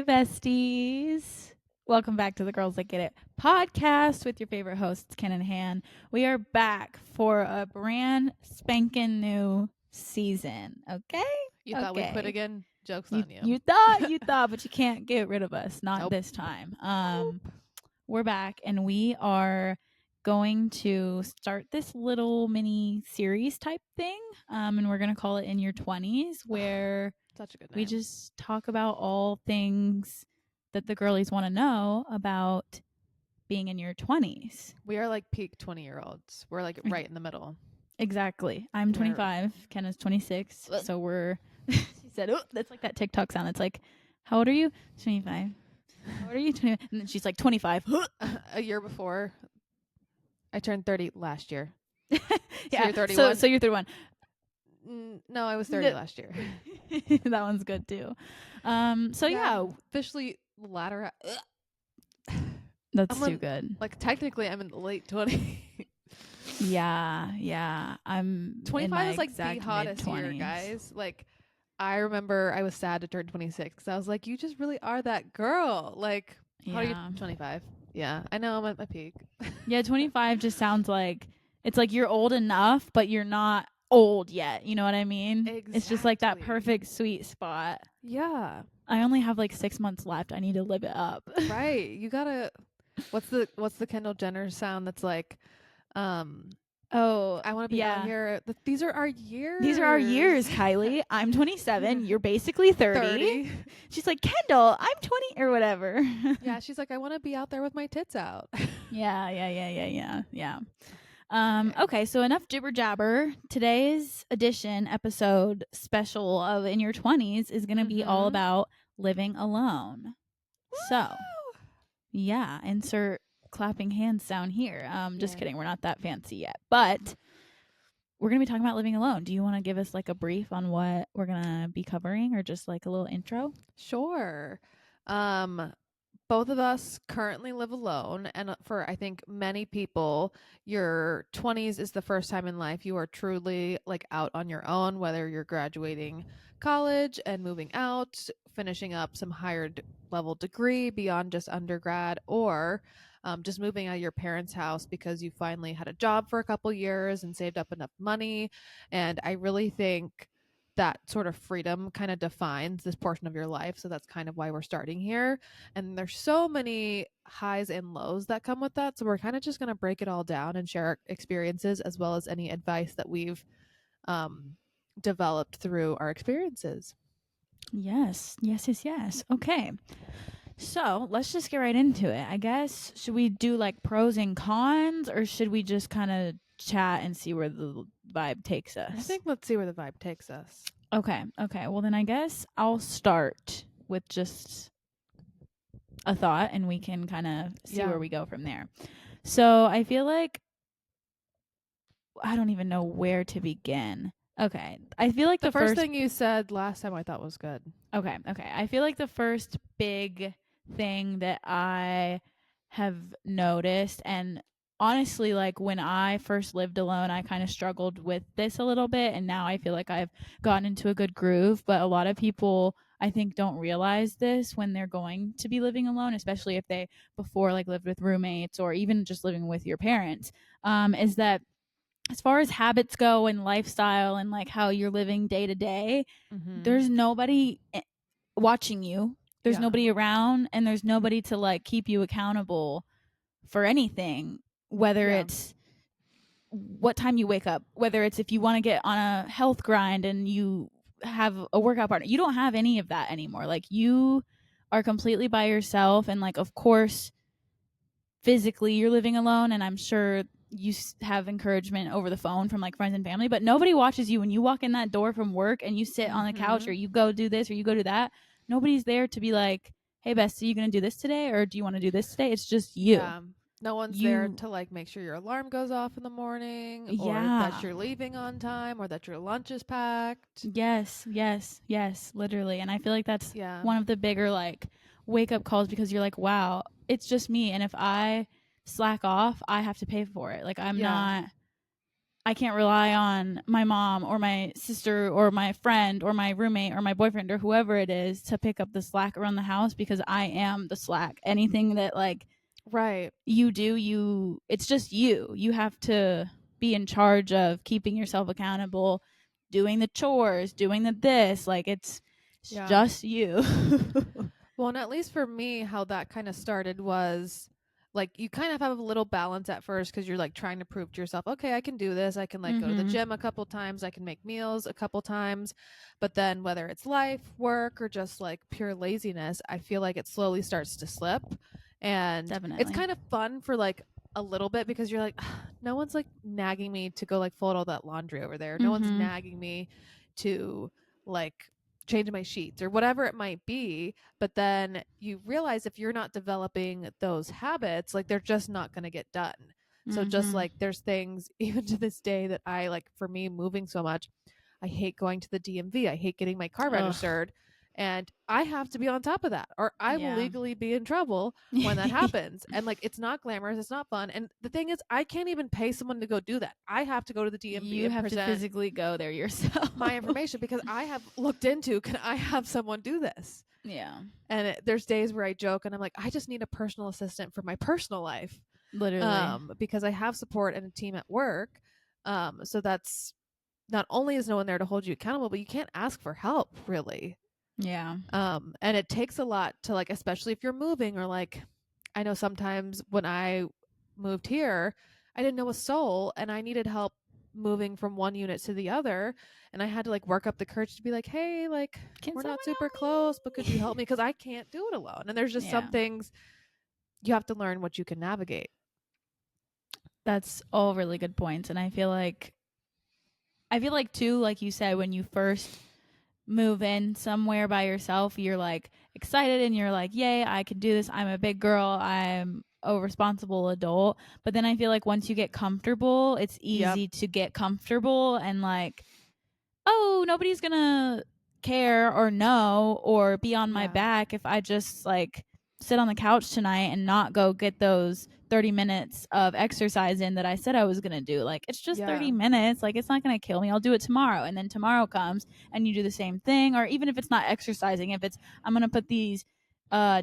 besties. Welcome back to the Girls That Get It podcast with your favorite hosts, Ken and Han. We are back for a brand spanking new season. Okay? You thought we quit again? Joke's on you. You thought, but you can't get rid of us. Not this time. We're back and we are going to start this little mini series type thing. And we're going to call it In Your 20's, where Such a good name. we just talk about all things that the girlies want to know about being in your 20's. We are like peak 20-year-olds. We're like right in the middle. Exactly. I'm 25. Ken is 26. So we're, she said, oh, that's like that TikTok sound. It's like, how old are you? 25. How old are you? 20. And then she's like 25. A year before, I turned 30 last year. Yeah. So you're 31? So you're 31. No, I was 30 last year. That one's good too. Yeah. Officially latter. That's too good. Like technically I'm in the late 20s. Yeah. I'm 25 is like the hottest year, guys. Like I remember I was sad to turn 26 because I was like, you just really are that girl. Like, how are you? 25. Yeah, I know I'm at my peak. Yeah, 25 just sounds like it's like you're old enough, but you're not old yet. You know what I mean? Exactly. It's just like that perfect sweet spot. Yeah. I only have like 6 months left. I need to live it up. Right. You gotta. What's the Kendall Jenner sound that's like, oh, I want to be out here. These are our years. These are our years, Kylie. I'm 27. You're basically 30. She's like, Kendall, I'm 20 or whatever. Yeah, she's like, I want to be out there with my tits out. Yeah. Okay, so enough jibber jabber. Today's episode special of In Your 20's is going to be all about living alone. Woo! So, yeah, insert clapping hands sound here. Just kidding. We're not that fancy yet. But we're going to be talking about living alone. Do you want to give us like a brief on what we're going to be covering or just like a little intro? Sure. Both of us currently live alone. And for, I think, many people, your 20s is the first time in life you are truly like out on your own, whether you're graduating college and moving out, finishing up some higher level degree beyond just undergrad, or just moving out of your parents' house because you finally had a job for a couple years and saved up enough money. And I really think that sort of freedom kind of defines this portion of your life. So that's kind of why we're starting here. And there's so many highs and lows that come with that. So we're kind of just going to break it all down and share our experiences as well as any advice that we've developed through our experiences. Yes. Okay. So let's just get right into it. I guess, should we do like pros and cons, or should we just kind of chat and see where the vibe takes us? I think let's see where the vibe takes us. Okay. Well, then I guess I'll start with just a thought and we can kind of see where we go from there. So I feel like I don't even know where to begin. Okay. I feel like the first thing you said last time I thought was good. Okay. I feel like the first big thing that I have noticed, and honestly, like when I first lived alone, I kind of struggled with this a little bit, and now I feel like I've gotten into a good groove. But a lot of people, I think, don't realize this when they're going to be living alone, especially if they before like lived with roommates or even just living with your parents, is that as far as habits go and lifestyle and like how you're living day to day, there's nobody watching you. There's nobody around, and there's nobody to like keep you accountable for anything, whether it's what time you wake up, whether it's if you want to get on a health grind and you have a workout partner. You don't have any of that anymore. Like you are completely by yourself, and like of course physically you're living alone, and I'm sure you have encouragement over the phone from like friends and family, but nobody watches you when you walk in that door from work and you sit on the couch or you go do this or you go do that. Nobody's there to be like, hey, Bess, are you going to do this today? Or do you want to do this today? It's just you. Yeah. No one's there to like make sure your alarm goes off in the morning or that you're leaving on time or that your lunch is packed. Yes, literally. And I feel like that's one of the bigger like wake up calls, because you're like, wow, it's just me. And if I slack off, I have to pay for it. Like I'm I can't rely on my mom or my sister or my friend or my roommate or my boyfriend or whoever it is to pick up the slack around the house because I am the slack. Anything that like Right. you do, it's just you. You have to be in charge of keeping yourself accountable, doing the chores, doing the this. Like it's Yeah. just you. Well, and at least for me, how that kind of started was like you kind of have a little balance at first because you're like trying to prove to yourself, okay, I can do this. I can like go to the Mhm. gym a couple times. I can make meals a couple times. But then whether it's life, work, or just like pure laziness, I feel like it slowly starts to slip. And it's Definitely. kind of fun for like a little bit because you're like, no one's like nagging me to go like fold all that laundry over there. No one's Mhm. nagging me to like change my sheets or whatever it might be. But then you realize if you're not developing those habits, like they're just not going to get done. So just Mhm. like there's things even to this day that I like, for me moving so much, I hate going to the DMV. I hate getting my car Ugh. registered. And I have to be on top of that or I will Yeah. legally be in trouble when that happens. And like it's not glamorous, it's not fun. And the thing is, I can't even pay someone to go do that. I have to go to the DMV You and have to present physically go there yourself. my information because I have looked into, can I have someone do this? Yeah. And there's days where I joke and I'm like, I just need a personal assistant for my personal life, Literally. because I have support and a team at work. So that's not only is no one there to hold you accountable, but you can't ask for help really. Yeah. And it takes a lot to like, especially if you're moving or like, I know sometimes when I moved here, I didn't know a soul and I needed help moving from one unit to the other. And I had to like work up the courage to be like, hey, like, Can we're someone not super close, but could help you me? help me? Because I can't do it alone. And there's just some Yeah. things you have to learn what you can navigate. That's all really good points. And I feel like too, like you said, when you first move in somewhere by yourself, you're like excited and you're like, yay, I can do this. I'm a big girl. I'm a responsible adult. But then I feel like once you get comfortable, it's Yep. easy to get comfortable and like, oh, nobody's gonna care or know or be on my Yeah. back if I just like sit on the couch tonight and not go get those 30 minutes of exercise in that I said I was going to do. Like, it's just Yeah. 30 minutes. Like, it's not going to kill me. I'll do it tomorrow. And then tomorrow comes and you do the same thing. Or even if it's not exercising, if it's, I'm going to put these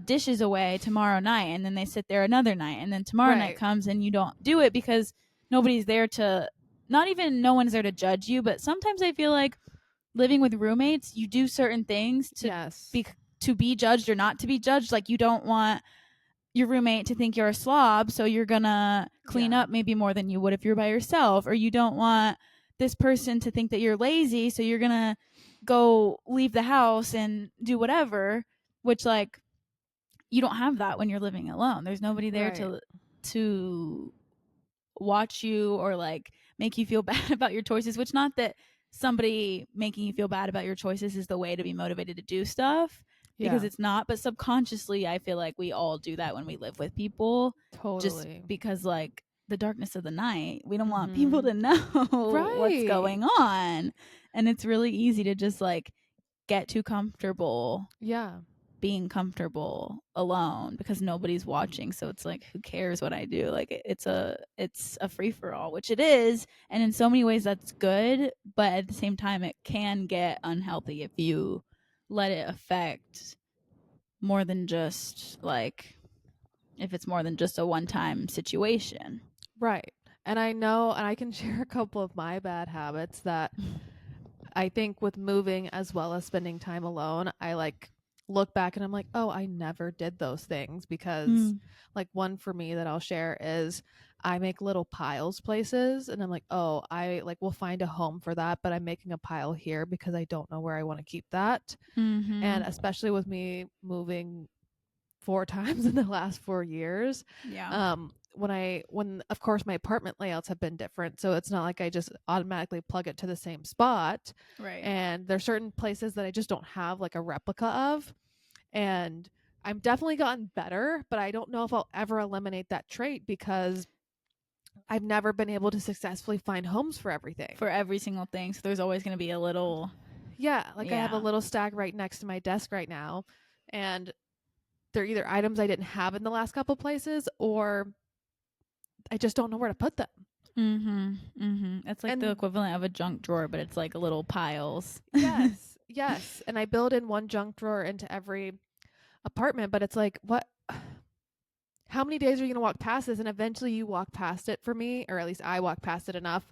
dishes away tomorrow night and then they sit there another night. And then tomorrow night Right. comes and you don't do it because nobody's there to, not even no one's there to judge you. But sometimes I feel like living with roommates, you do certain things Yes. be to be judged or not to be judged. Like you don't want your roommate to think you're a slob, so you're gonna clean Yeah. up maybe more than you would if you're by yourself, or you don't want this person to think that you're lazy, so you're gonna go leave the house and do whatever, which like you don't have that when you're living alone. There's nobody there Right. to watch you or like make you feel bad about your choices, which not that somebody making you feel bad about your choices is the way to be motivated to do stuff because Yeah. it's not, but subconsciously I feel like we all do that when we live with people just Totally. because like the darkness of the night, we don't want people Mm-hmm. to know what's Right. going on, and it's really easy to just like get too comfortable Yeah. being comfortable alone because nobody's watching, so it's like who cares what I do. Like it's a free for all, which it is, and in so many ways that's good, but at the same time it can get unhealthy if you let it affect more than just like if it's more than just a one-time situation. Right. And I know, and I can share a couple of my bad habits that I think with moving as well as spending time alone, I like look back and I'm like, oh, I never did those things because, Mm. like, one for me that I'll share is I make little piles places and I'm like, oh, I like will find a home for that, but I'm making a pile here because I don't know where I want to keep that. And Mhm. especially with me moving four times in the last 4 years, Yeah. when of course my apartment layouts have been different, so it's not like I just automatically plug it to the same spot, Right. and there's certain places that I just don't have like a replica of, and I'm definitely gotten better, but I don't know if I'll ever eliminate that trait because I've never been able to successfully find homes for everything. For every single thing, so there's always going to be a little. Yeah, like I have a Yeah. little stack right next to my desk right now, and they're either items I didn't have in the last couple places or I just don't know where to put them. It's like the And equivalent of a junk drawer, but it's like little piles. yes, yes. And I build in one junk drawer into every apartment, but it's like, what? How many days are you going to walk past this? And eventually you walk past it for me, or at least I walk past it enough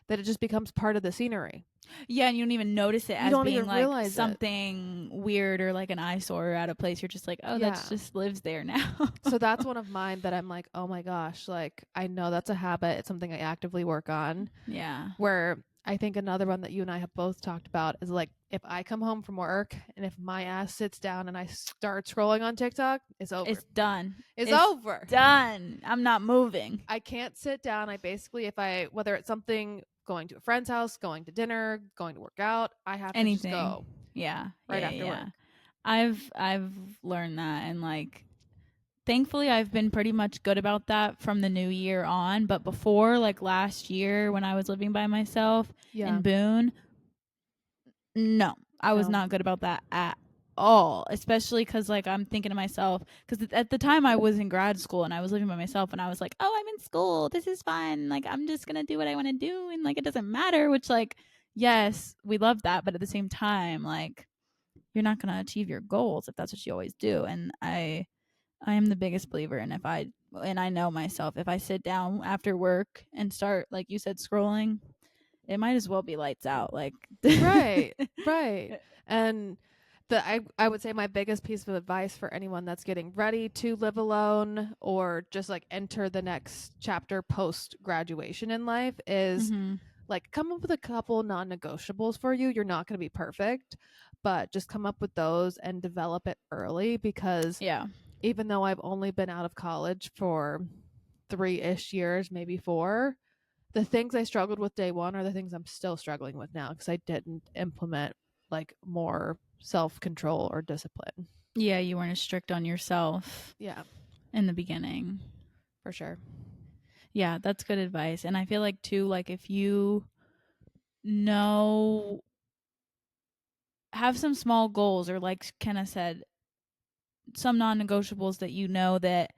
that it just becomes part of the scenery. Yeah, and you don't even notice it You as don't being even like realize it. something weird or like an eyesore or out of place. You're just like, oh, Yeah. that's just lives there now. So that's one of mine that I'm like, oh my gosh, like I know that's a habit. It's something I actively work on. Yeah. Where I think another one that you and I have both talked about is like if I come home from work and if my ass sits down and I start scrolling on TikTok, it's over. It's done. It's over. Done. I'm not moving. I can't sit down. I basically, if I, whether it's something going to a friend's house, going to dinner, going to work out, I have to just Anything. go Yeah. right Yeah. after Yeah. work. I've learned that, and like thankfully I've been pretty much good about that from the new year on, but before, like last year when I was living by myself Yeah. in Boone, no, I was No. not good about that at all, especially because like I'm thinking to myself, because at the time I was in grad school and I was living by myself, and I was like, oh, I'm in school, this is fun, like I'm just gonna do what I want to do, and like it doesn't matter, which like yes, we love that, but at the same time, like you're not gonna achieve your goals if that's what you always do. And I am the biggest believer in, and I know myself, if I sit down after work and start, like you said, scrolling, it might as well be lights out. Like Right. Right. And I would say my biggest piece of advice for anyone that's getting ready to live alone or just like enter the next chapter post graduation in life is mm-hmm. like come up with a couple non-negotiables for you. You're not going to be perfect, but just come up with those and develop it early, because Yeah. even though I've only been out of college for 3-ish years, maybe 4, the things I struggled with day one are the things I'm still struggling with now because I didn't implement like more self-control or discipline. Yeah, you weren't as strict on yourself Yeah, in the beginning. for sure. Yeah, that's good advice. And I feel like too, like if you know, have some small goals, or like Kenna said, some non-negotiables that you know that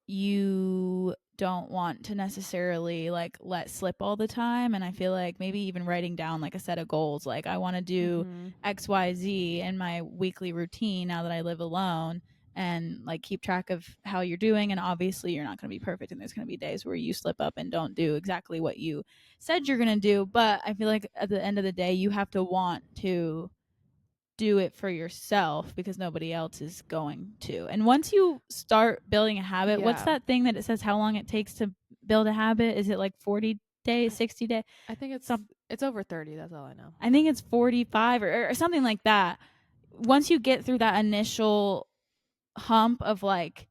you don't want to necessarily like let slip all the time. And I feel like maybe even writing down like a set of goals, like I want to do XYZ in my weekly routine now that I live alone, and like keep track of how you're doing. And obviously you're not going to be perfect, and there's going to be days where you slip up and don't do exactly what you said you're going to do, but I feel like at the end of the day you have to want to do it for yourself, because nobody else is going to. And once you start building a habit, what's Yeah. that thing that it says how long it takes to build a habit? Is it like 40 days, 60 days? I think Some, it's over 30. That's all I know. I think it's 45 or something like that. Once you get through that initial hump of like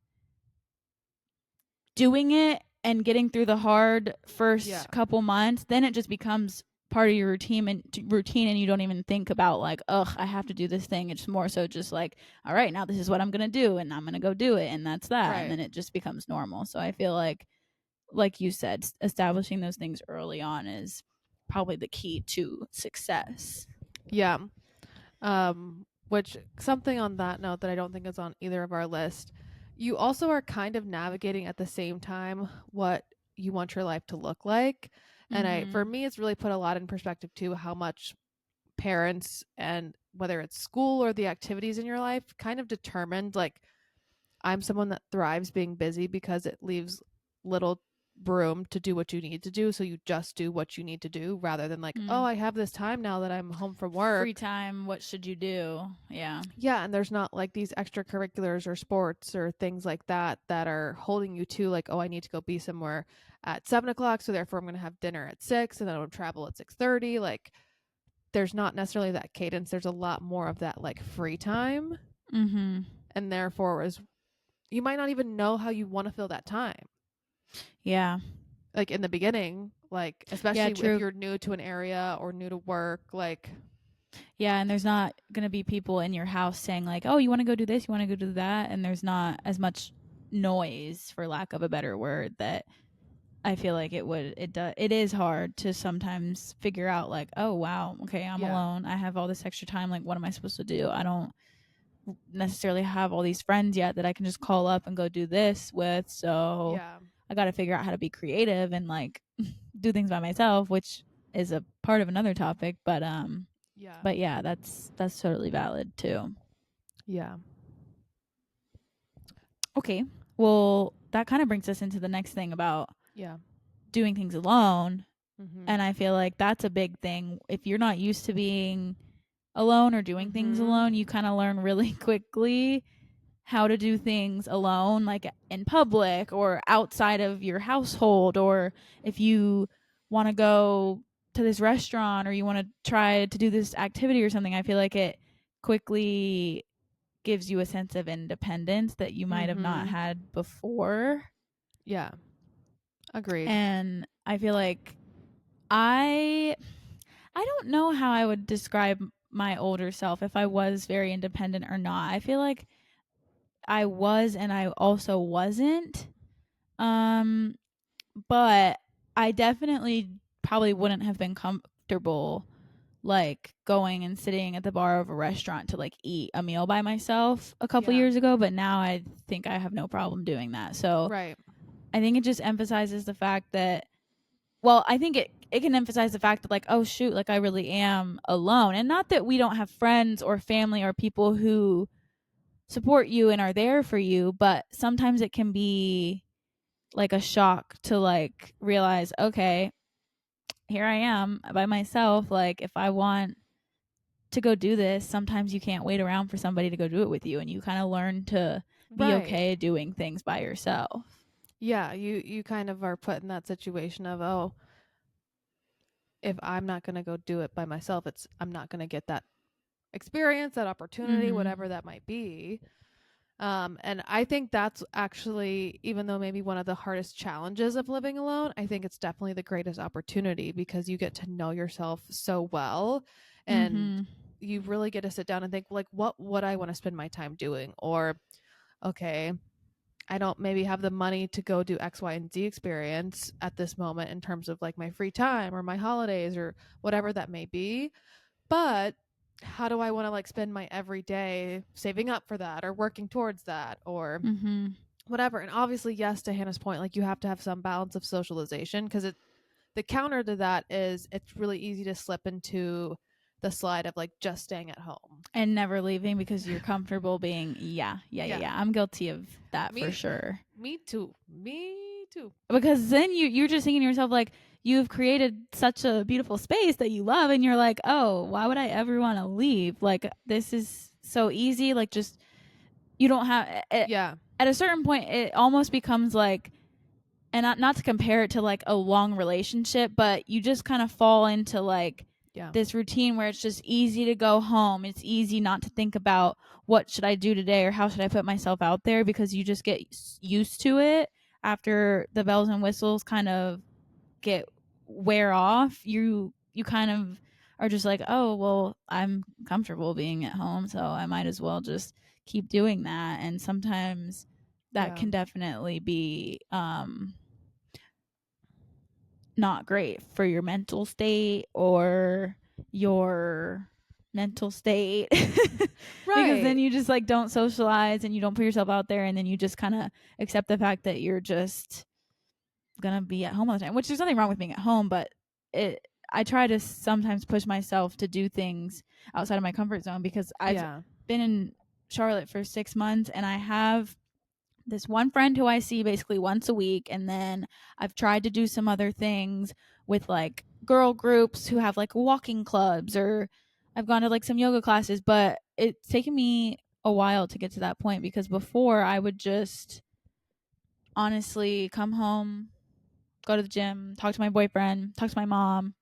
doing it and getting through the hard first couple months, then it just becomes part of your routine, and you don't even think about like, ugh, I have to do this thing. It's more so just like, all right, now this is what I'm gonna do, and I'm gonna go do it, and that's that. Right. And then it just becomes normal. So I feel like you said, establishing those things early on is probably the key to success. Yeah. Which, something on that note that I don't think is on either of our list, you also are kind of navigating at the same time what you want your life to look like. And for me, it's really put a lot in perspective too, how much parents, and whether it's school or the activities in your life, kind of determined like I'm someone that thrives being busy because it leaves little room to do what you need to do, so you just do what you need to do rather than like, oh, I have this time now that I'm home from work, free time, what should you do? Yeah. And there's not like these extracurriculars or sports or things like that that are holding you to like, oh, I need to go be somewhere at 7 o'clock, so therefore I'm going to have dinner at 6 and then I'm going to travel at 6:30. Like there's not necessarily that cadence. There's a lot more of that like free time, and therefore you might not even know how you want to fill that time. Yeah. Like in the beginning, like especially if you're new to an area or new to work, like yeah, and there's not going to be people in your house saying like, oh, you want to go do this, you want to go do that, and there's not as much noise, for lack of a better word, that I feel like it is hard to sometimes figure out like, oh wow, okay, I'm alone, I have all this extra time, like what am I supposed to do? I don't necessarily have all these friends yet that I can just call up and go do this with, so I got to figure out how to be creative and like do things by myself, which is a part of another topic. Yeah. But yeah, that's totally valid too. Yeah. Okay. Well, that kind of brings us into the next thing about Yeah. doing things alone. Mhm. And I feel like that's a big thing. If you're not used to being alone or doing things Mhm. alone, you kind of learn really quickly how to do things alone, like in public or outside of your household, or if you want to go to this restaurant or you want to try to do this activity or something. I feel like it quickly gives you a sense of independence that you might have not Mhm. had before. Yeah. Agreed. And I feel like I I don't know how I would describe my older self, if I was very independent or not. I feel like I was and I also wasn't. Um but I definitely probably wouldn't have been comfortable like going and sitting at the bar of a restaurant to like eat a meal by myself a couple Yeah. years ago, but now I think I have no problem doing that. So Right. I think it just emphasizes the fact that, well, I think it can emphasize the fact that like, oh shoot, like I really am alone. And not that we don't have friends or family or people who support you and are there for you, but sometimes it can be like a shock to like realize, okay, here I am by myself. Like if I want to go do this, sometimes you can't wait around for somebody to go do it with you, and you kind of learn to be Right. okay doing things by yourself. Yeah, you kind of are put in that situation of, oh, if I'm not going to go do it by myself, it's I'm not going to get that experience, that opportunity, Mhm. whatever that might be. And I think that's actually, even though maybe one of the hardest challenges of living alone, I think it's definitely the greatest opportunity because you get to know yourself so well, and Mhm. you really get to sit down and think, like, what would I want to spend my time doing? Or, okay, I don't maybe have the money to go do X, Y, and Z experience at this moment in terms of like my free time or my holidays or whatever that may be. But how do I want to like spend my everyday saving up for that or working towards that or Mhm. whatever? And obviously, yes, to Hannah's point, like you have to have some balance of socialization because the counter to that is it's really easy to slip into the slide of like just staying at home. And never leaving because you're comfortable being, Yeah, yeah. I'm guilty of that for me sure. me too. Me too. Because then you're just thinking to yourself like, you've created such a beautiful space that you love, and you're like, oh, why would I ever want to leave? Like this is so easy. Like just you don't have it, Yeah. at a certain point it almost becomes like, and not to compare it to like a long relationship, but you just kind of fall into like Yeah. this routine where it's just easy to go home. It's easy not to think about what should I do today or how should I put myself out there, because you just get used to it after the bells and whistles kind of get wear off. You kind of are just like, oh well, I'm comfortable being at home, so I might as well just keep doing that. And sometimes that Yeah. can definitely be not great for your mental state or your mental state because then Right. you just like don't socialize and you don't put yourself out there, and then you just kind of accept the fact that you're just gonna be at home all the time, which there's nothing wrong with being at home, but it I try to sometimes push myself to do things outside of my comfort zone, because I've Yeah. been in Charlotte for 6 months and I have this one friend who I see basically once a week. And then I've tried to do some other things with like girl groups who have like walking clubs, or I've gone to like some yoga classes, but it's taken me a while to get to that point, because before I would just honestly come home, go to the gym, talk to my boyfriend, talk to my mom,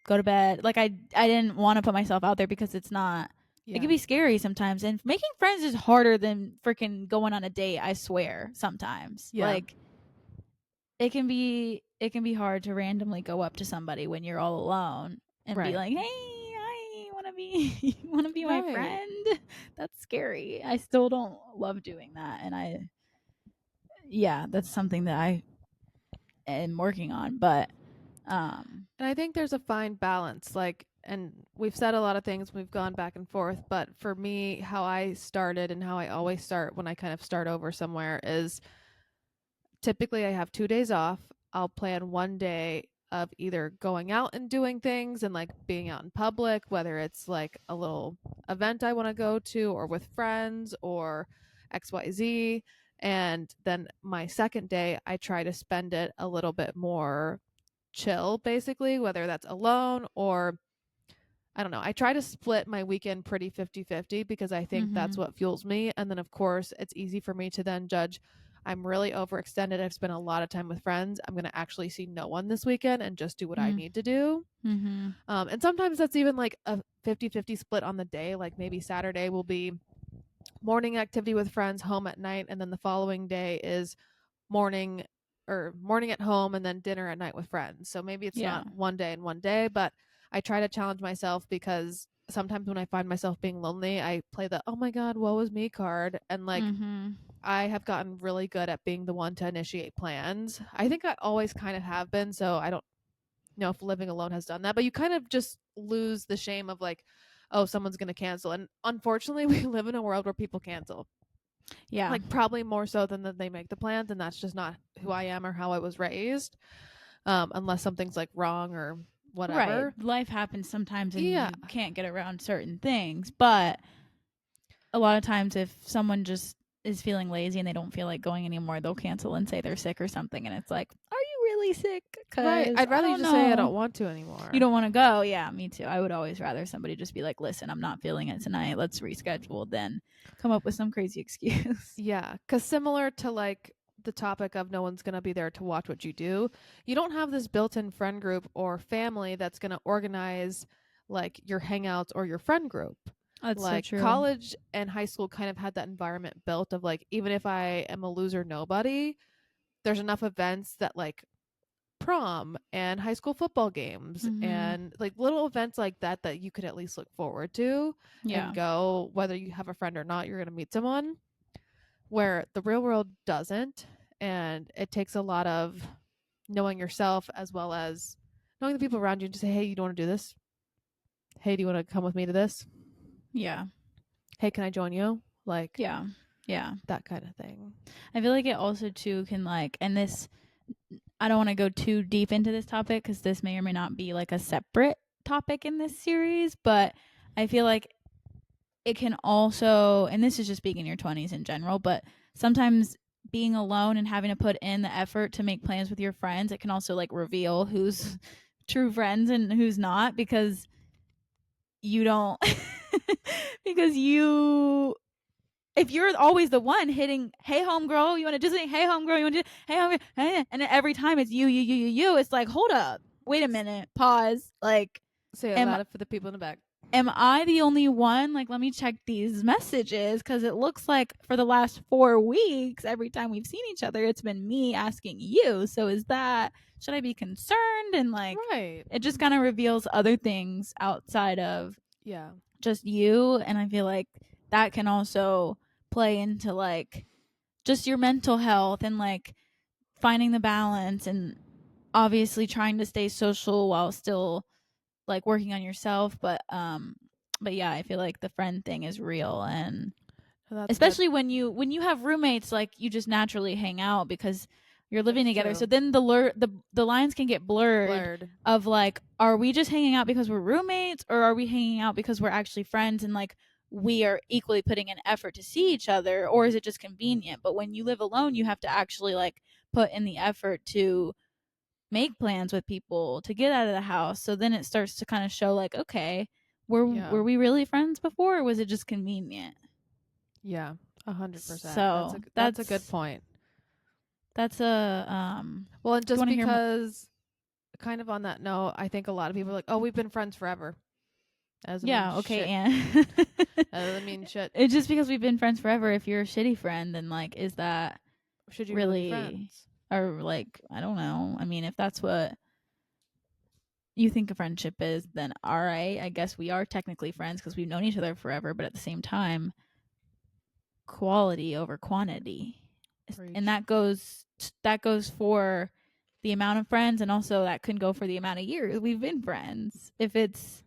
go to bed. Like I didn't want to put myself out there because it's not, it can Yeah. be scary sometimes, and making friends is harder than freaking going on a date, I swear, sometimes. Yeah. Like it can be hard to randomly go up to somebody when you're all alone and be Right. like, "Hey, I want to be you want to be my Right. friend?" That's scary. I still don't love doing that, and yeah, that's something that I am working on, but And I think there's a fine balance. Like, and we've said a lot of things, we've gone back and forth, but for me, how I started and how I always start when I kind of start over somewhere is typically I have 2 days off. I'll plan one day of either going out and doing things and like being out in public, whether it's like a little event I want to go to or with friends or XYZ. And then my second day, I try to spend it a little bit more chill, basically, whether that's alone or I don't know. I try to split my weekend pretty 50-50 because I think that's Mhm. what fuels me. And then, of course, it's easy for me to then judge. I'm really overextended. I've spent a lot of time with friends. I'm going to actually see no one this weekend and just do what I Mm. need to do. Mhm. And sometimes that's even like a 50-50 split on the day. Like maybe Saturday will be morning activity with friends, home at night. And then the following day is morning morning at home and then dinner at night with friends. So maybe it's Yeah. not one day and one day, but I try to challenge myself because sometimes when I find myself being lonely, I play the oh my god, woe is me card and like Mhm. I have gotten really good at being the one to initiate plans. I think I always kind of have been, so I don't know if living alone has done that, but you kind of just lose the shame of like oh, someone's going to cancel. And unfortunately, we live in a world where people cancel Yeah. like probably more so than that they make the plans, and that's just not who I am or how I was raised. Unless something's like wrong or Right. whatever. Life happens sometimes and Yeah, you can't get around certain things, but a lot of times if someone just is feeling lazy and they don't feel like going anymore, they'll cancel and say they're sick or something and it's like, "Are you really sick?" right. Cuz I'd I rather you don't just say I know. don't want to You anymore. don't want to go. Yeah, me too. I would always rather somebody just be like, "Listen, I'm not feeling it tonight. Let's reschedule," than come up with some crazy excuse. Yeah, because similar to like the topic of no one's gonna be there to watch what you do, you don't have this built-in friend group or family that's gonna organize like your hangouts or your friend group. That's so Like true. college and high school kind of had that environment built of like even if I am a loser nobody, there's enough events that like prom and high school football games Mhm. and like little events like that that you could at least look forward to and Yeah. go whether you have a friend or not, you're going to meet someone where the real world doesn't. And it takes a lot of knowing yourself as well as knowing the people around you to say, hey, you don't want to do this? Hey, do you want to come with me to this? Yeah. Hey, can I join you? Like Yeah. Yeah. that kind of thing. I feel like it also too can like, and this, I don't want to go too deep into this topic because this may or may not be like a separate topic in this series, but I feel like it can also, and this is just being in your 20s in general, but sometimes being alone and having to put in the effort to make plans with your friends, it can also like reveal who's true friends and who's not because you don't, because you if you're always the one hitting, hey homegirl, you want to do something? Hey homegirl, you want to do? Hey homegirl, hey, and then every time it's you. It's like, hold up, wait a minute, pause. Like, Say it am louder for the people in the back. am I the only one? Like, let me check these messages because it looks like for the last 4 weeks, every time we've seen each other, it's been me asking you. So is that should I be concerned? And like, Right. it just kind of reveals other things outside of Yeah. just you, and I feel like that can also play into like just your mental health and like finding the balance and obviously trying to stay social while still like working on yourself, but yeah, I feel like the friend thing is real, and That's good. especially when you have roommates, like you just naturally hang out because you're living That's together, so true. then the lines can get blurred Blurred. of like, are we just hanging out because we're roommates or are we hanging out because we're actually friends and like we are equally putting an effort to see each other, or is it just convenient? But when you live alone, you have to actually like put in the effort to make plans with people to get out of the house, so then it starts to kind of show like, okay, Yeah. were we really friends before or was it just convenient? Yeah. 100%. So That's a good point. that's a Well, and do you just want to hear more? because, kind of on that note, I think a lot of people are like, "Oh, we've been friends forever." That doesn't mean Yeah, okay, shit. and That doesn't mean shit. it's just because we've been friends forever. If you're a shitty friend, then like, is that Should you really be really, friends? or like, I don't know. I mean, if that's what you think a friendship is, then all right, I guess we are technically friends because we've known each other forever. But at the same time, quality over quantity, and Preach. that goes for the amount of friends, and also that can go for the amount of years we've been friends. If it's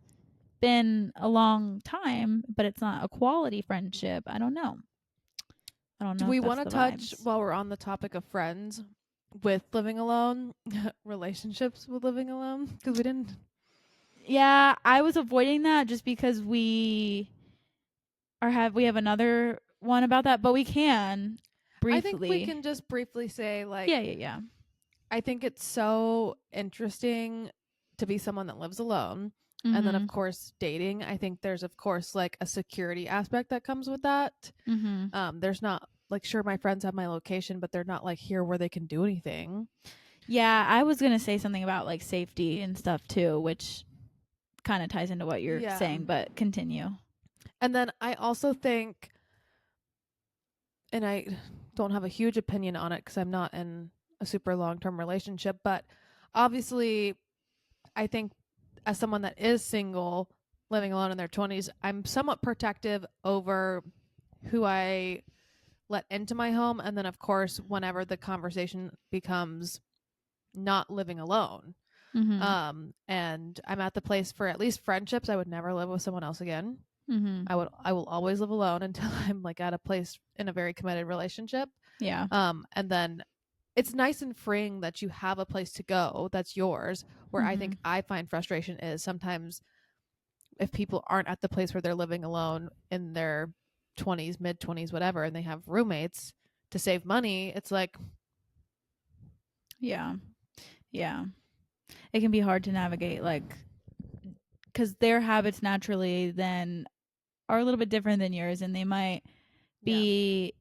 been a long time, but it's not a quality friendship, I don't know. I don't Do know if we that's want to the touch vibes. while we're on the topic of friends? with living alone, relationships with living alone, because we didn't. Yeah, I was avoiding that just because we have another one about that, but we can I think we briefly. can just briefly say, like, Yeah, yeah, yeah. I think it's so interesting to be someone that lives alone. And then, of Mhm. course, dating. I think there's, of course, like a security aspect that comes with that. Mhm. There's not like, sure, my friends have my location, but they're not like here where they can do anything. Yeah, I was going to say something about like safety and stuff too, which kind of ties into what you're Yeah. saying, but continue. And then I also think, and I don't have a huge opinion on it because I'm not in a super long term relationship, but obviously, I think as someone that is single, living alone in their 20s, I'm somewhat protective over who I let into my home. And then, of course, whenever the conversation becomes not living alone, Mhm. and I'm at the place for at least friendships, I would never live with someone else again. Mhm. I will always live alone until I'm like at a place in a very committed relationship. Yeah. And then it's nice and freeing that you have a place to go that's yours. Where I think Mhm. I find frustration is sometimes if people aren't at the place where they're living alone in their 20s, mid 20s, whatever, and they have roommates to save money, it's like, Yeah. Yeah. It can be hard to navigate like cuz their habits naturally then are a little bit different than yours and they might yeah, be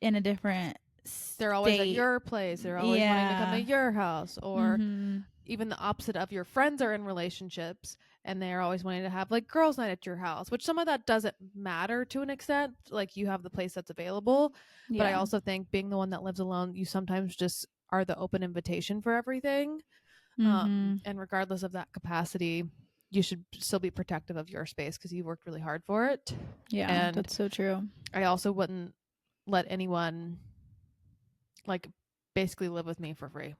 in a different they're always at state. your place, they're always wanting to come to Yeah. your house, or Mhm. even the opposite of your friends are in relationships and they're always wanting to have like girls' night at your house, which some of that doesn't matter to an extent. Like you have the place that's available. But I Yeah. also think being the one that lives alone, you sometimes just are the open invitation for everything. Mhm. And regardless of that capacity, you should still be protective of your space because you worked really hard for it. Yeah, And that's so true. I also wouldn't let anyone like basically live with me for free.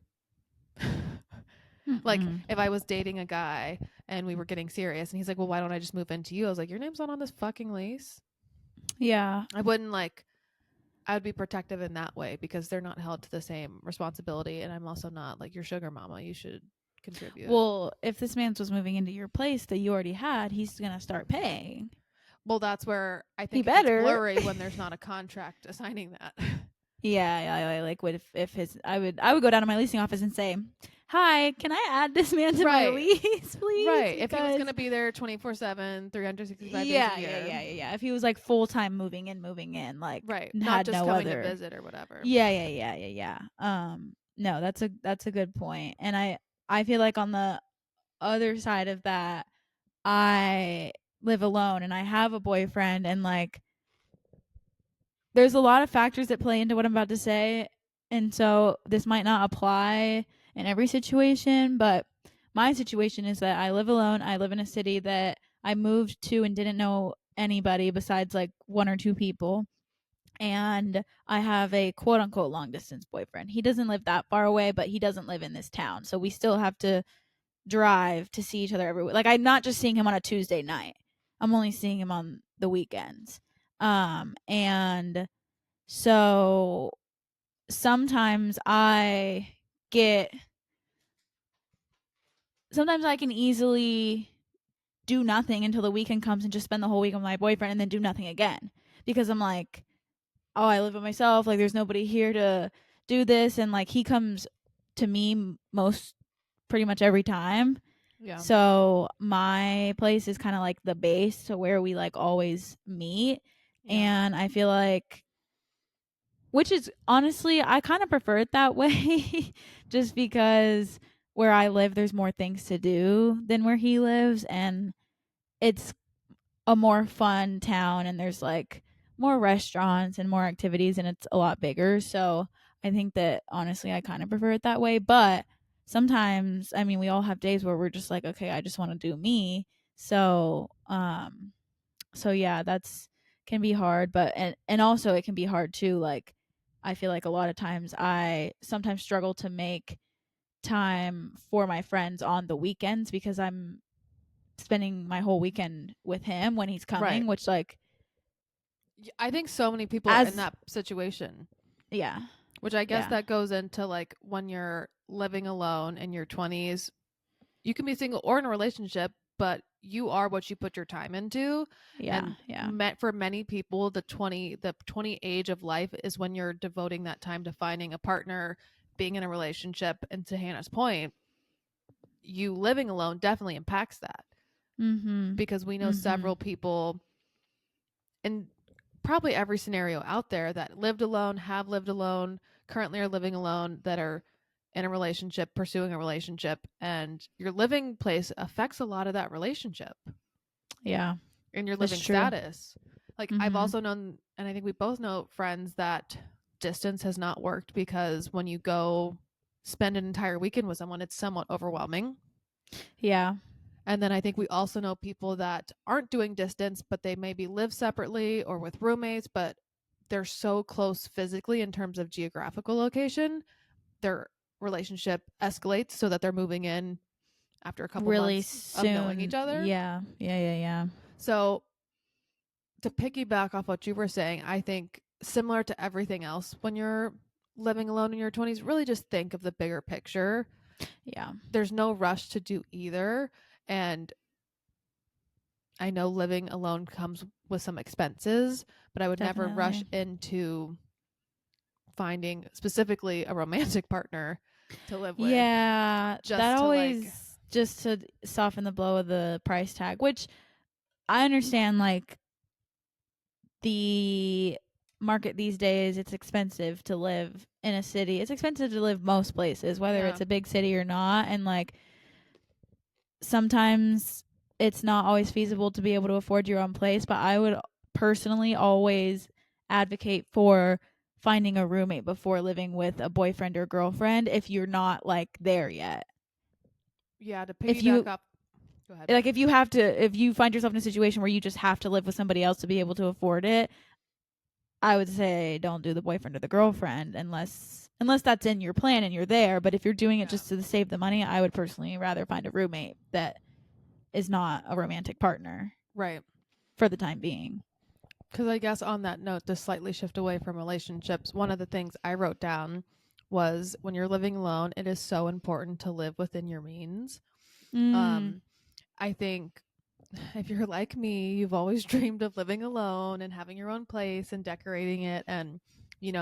Like Mm-mm. if I was dating a guy and we were getting serious and he's like, well, why don't I just move into you? I was like, your name's not on this fucking lease. Yeah. I wouldn't like, I would be protective in that way because they're not held to the same responsibility. And I'm also not like your sugar mama. You should contribute. Well, if this man was moving into your place that you already had, he's gonna start paying. Well, that's where I He think it gets better. blurry when there's not a contract assigning that. Yeah, like what if his I would go down to my leasing office and say, "Hi, can I add this man to my Right. lease, please?" Right. If he was going Because to be there 24/7, 365 days a yeah, yeah, year. yeah, yeah, yeah. If he was like full time moving in, like Right. Not had just no coming to other. visit or whatever. Yeah, yeah, yeah, yeah, yeah. No, that's a good point. And I feel like on the other side of that, I live alone and I have a boyfriend and like there's a lot of factors that play into what I'm about to say. And so this might not apply in every situation, but my situation is that I live alone. I live in a city that I moved to and didn't know anybody besides like one or two people. And I have a quote unquote long distance boyfriend. He doesn't live that far away, but he doesn't live in this town. So we still have to drive to see each other every week. Like I'm not just seeing him on a Tuesday night. I'm only seeing him on the weekends. And so sometimes get sometimes I can easily do nothing until the weekend comes and just spend the whole week with my boyfriend and then do nothing again because I'm like, oh, I live by myself. Like there's nobody here to do this, and like he comes to me most pretty much every time. Yeah. So my place is kind of like the base to where we like always meet. Yeah. And I feel like, which is honestly, I kind of prefer it that way just because where I live, there's more things to do than where he lives. And it's a more fun town and there's like more restaurants and more activities and it's a lot bigger. So I think that honestly, I kind of prefer it that way. But sometimes, I mean, we all have days where we're just like, okay, I just want to do me. So, so yeah, that's can be hard, but and also it can be hard too. Like, I feel like a lot of times I sometimes struggle to make time for my friends on the weekends because I'm spending my whole weekend with him when he's Right. coming, which like I think so many people are in as that situation. yeah. Which I guess Yeah. that goes into like when you're living alone in your 20s, you can be single or in a relationship, but you are what you put your time into. Yeah. And Yeah. for many people, the 20 age of life is when you're devoting that time to finding a partner, being in a relationship. And to Hannah's point, you living alone definitely impacts that, Mhm. because we know Mhm. several people in probably every scenario out there that lived alone, have lived alone, currently are living alone, that are in a relationship, pursuing a relationship, and your living place affects a lot of that relationship Yeah. and your That's living true. status. Like I've Mhm. also known, and I think we both know friends that distance has not worked because when you go spend an entire weekend with someone, it's somewhat overwhelming. Yeah. And then I think we also know people that aren't doing distance, but they maybe live separately or with roommates, but they're so close physically in terms of geographical location, their relationship escalates so that they're moving in after a couple Really months of knowing each soon. other. Yeah. Yeah. Yeah. Yeah. So, to piggyback off what you were saying, I think similar to everything else, when you're living alone in your 20s, really just think of the bigger picture. Yeah. There's no rush to do either. And I know living alone comes with some expenses, but I would never rush Definitely. into finding specifically a romantic partner to live with Yeah, that just to like, always just to soften the blow of the price tag, which I understand like the market these days, it's expensive to live in a city. It's expensive to live most places, whether yeah, it's a big city or not, and like sometimes it's not always feasible to be able to afford your own place, but I would personally always advocate for finding a roommate before living with a boyfriend or girlfriend if you're not like there yet. yeah, to If piggyback you up, go ahead. like if you find yourself in a situation where you just have to live with somebody else to be able to afford it, I would say don't do the boyfriend or the girlfriend unless that's in your plan and you're there. But if you're doing it Yeah, just to save the money, I would personally rather find a roommate that is not a romantic partner right. for the time being. Because I guess on that note, to slightly shift away from relationships, one of the things I wrote down was when you're living alone, it is so important to live within your means. Mm, Um, I think if you're like me, you've always dreamed of living alone and having your own place and decorating it and,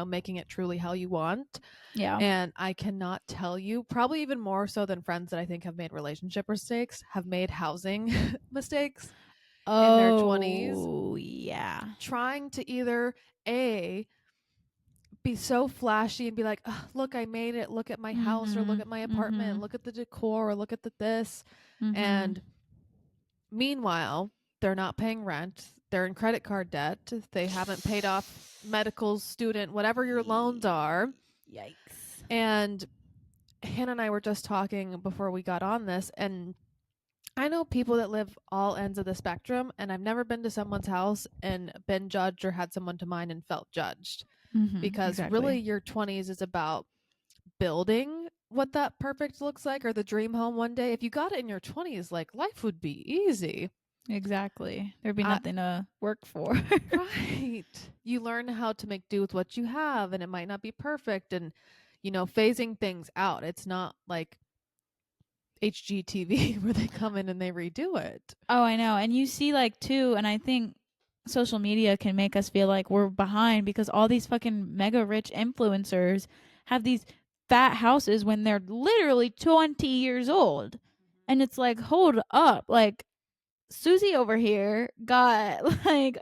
making it truly how you want. yeah. And I cannot tell you, probably even more so than friends that I think have made relationship mistakes, have made housing mistakes in their 20s, Oh, yeah. trying to either A, be so flashy and be like, look, I made it. Look at my house, or look Mhm. at my apartment, Mhm. look at the decor, or look at the this. Mhm. And meanwhile, they're not paying rent. They're in credit card debt. They haven't paid off medical, student, whatever your loans are. Yikes. And Hannah and I were just talking before we got on this, and I know people that live all ends of the spectrum, and I've never been to someone's house and been judged or had someone to mine and felt judged, Mhm. because Exactly. really your 20s is about building what that perfect looks like, or the dream home one day. If you got it in your 20s, like, life would be easy. Exactly. There'd be I, nothing to work for. right. You learn how to make do with what you have, and it might not be perfect, and phasing things out. It's not like HGTV where they come in and they redo it. Oh, I know. And you see, like, too, and I think social media can make us feel like we're behind because all these fucking mega rich influencers have these fat houses when they're literally 20 years old. And it's like, hold up. Like, Susie over here got like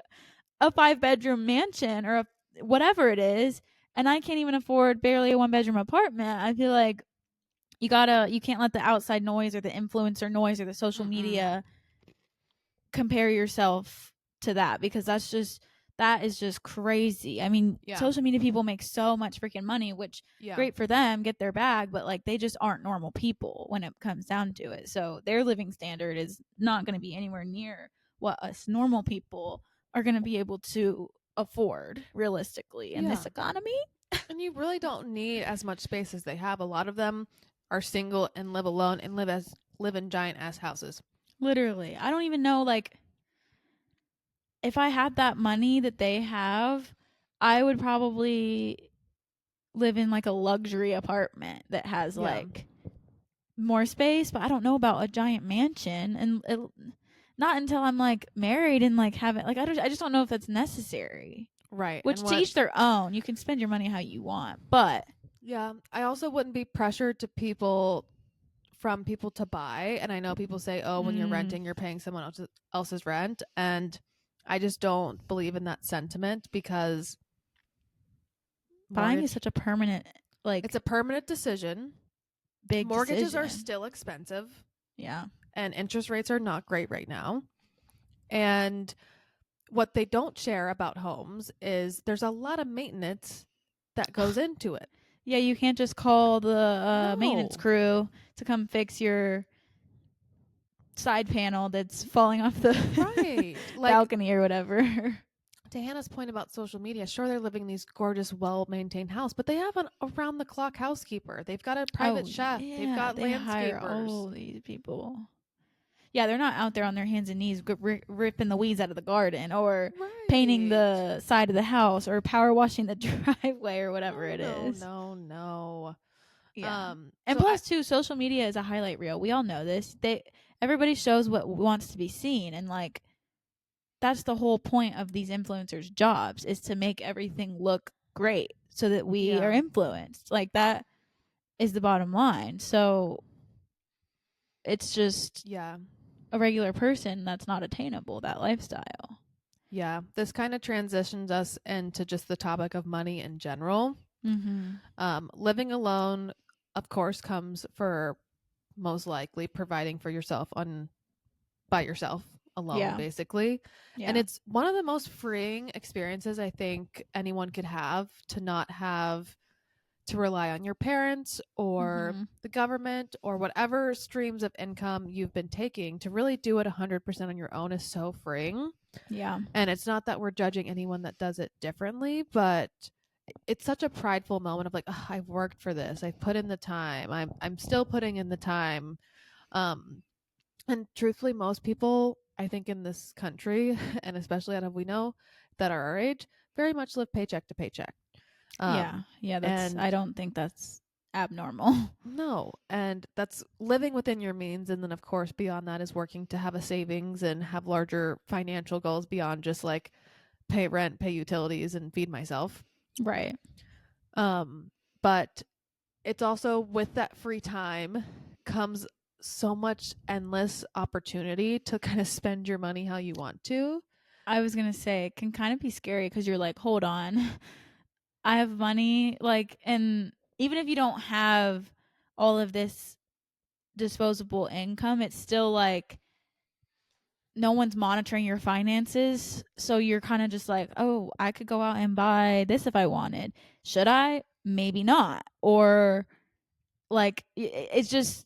a 5 bedroom mansion or whatever it is. And I can't even afford barely a 1 bedroom apartment. I feel like you can't let the outside noise or the influencer noise or the social Mm-mm. media compare yourself to that because that is just crazy. I mean, Yeah. social media people make so much freaking money, which Yeah. great for them, get their bag, but like they just aren't normal people when it comes down to it. So their living standard is not going to be anywhere near what us normal people are going to be able to afford realistically in this Yeah. economy. And you really don't need as much space as they have. A lot of them are single and live alone and live in giant ass houses. Literally. I don't even know like if I had that money that they have, I would probably live in like a luxury apartment that has Yeah. like more space, but I don't know about a giant mansion. And not until I'm like married and like having like I just don't know if that's necessary. Right. Which And to what each their own. You can spend your money how you want, but Yeah, I also wouldn't be pressured to people from people to buy. And I know people say, oh, when you're mm, renting, you're paying someone else's rent. And I just don't believe in that sentiment because buying is mortgage, such a permanent it's like a permanent decision. big Mortgages are decision. still expensive Yeah. and interest rates are not great right now. And what they don't share about homes is there's a lot of maintenance that goes into it. Yeah, you can't just call the maintenance No. crew to come fix your side panel that's falling off the Right. Like balcony or whatever. to Hannah's point about social media, sure they're living in these gorgeous, well-maintained house, but they have an around-the-clock housekeeper. They've got a private Oh, chef. They've yeah, got they hire landscapers. all these people. Yeah, they're not out there on their hands and knees ripping the weeds out of the garden or painting Right. the side of the house or power washing the driveway or whatever No, it no, is. no, no. Yeah. And So I plus too, social media is a highlight reel. We all know this. Everybody shows what wants to be seen, and like that's the whole point of these influencers' jobs is to make everything look great so that we are yeah. influenced. Like that is the bottom line. So it's just Yeah. a regular person that's not attainable, that lifestyle. Yeah. This kind of transitions us into just the topic of money in general. Mm-hmm. Living alone, of course, comes for most likely providing for yourself on by yourself alone, Yeah. basically. And Yeah. it's one of the most freeing experiences I think anyone could have to not have to rely on your parents or Mm-hmm. the government or whatever streams of income you've been taking. To really do it 100% on your own is so freeing. Yeah. And it's not that we're judging anyone that does it differently, but it's such a prideful moment of like, oh, I've worked for this. I've put in the time. I'm still putting in the time. Um, and truthfully, most people, I think, in this country, and especially out of we know that are our age, very much live paycheck to paycheck. Yeah. Um, Yeah. I and don't think that's abnormal. no, and that's living within your means. And then, of course, beyond that is working to have a savings and have larger financial goals beyond just like pay rent, pay utilities, and feed myself. Right. But it's also with that free time comes so much endless opportunity to kind of spend your money how you want to. I was going to say it can kind of be scary because you're like, hold on. I have money. Like, and even if you don't have all of this disposable income, it's still like no one's monitoring your finances. So you're kind of just like, oh, I could go out and buy this if I wanted. Should I? Maybe not. Or like, it's just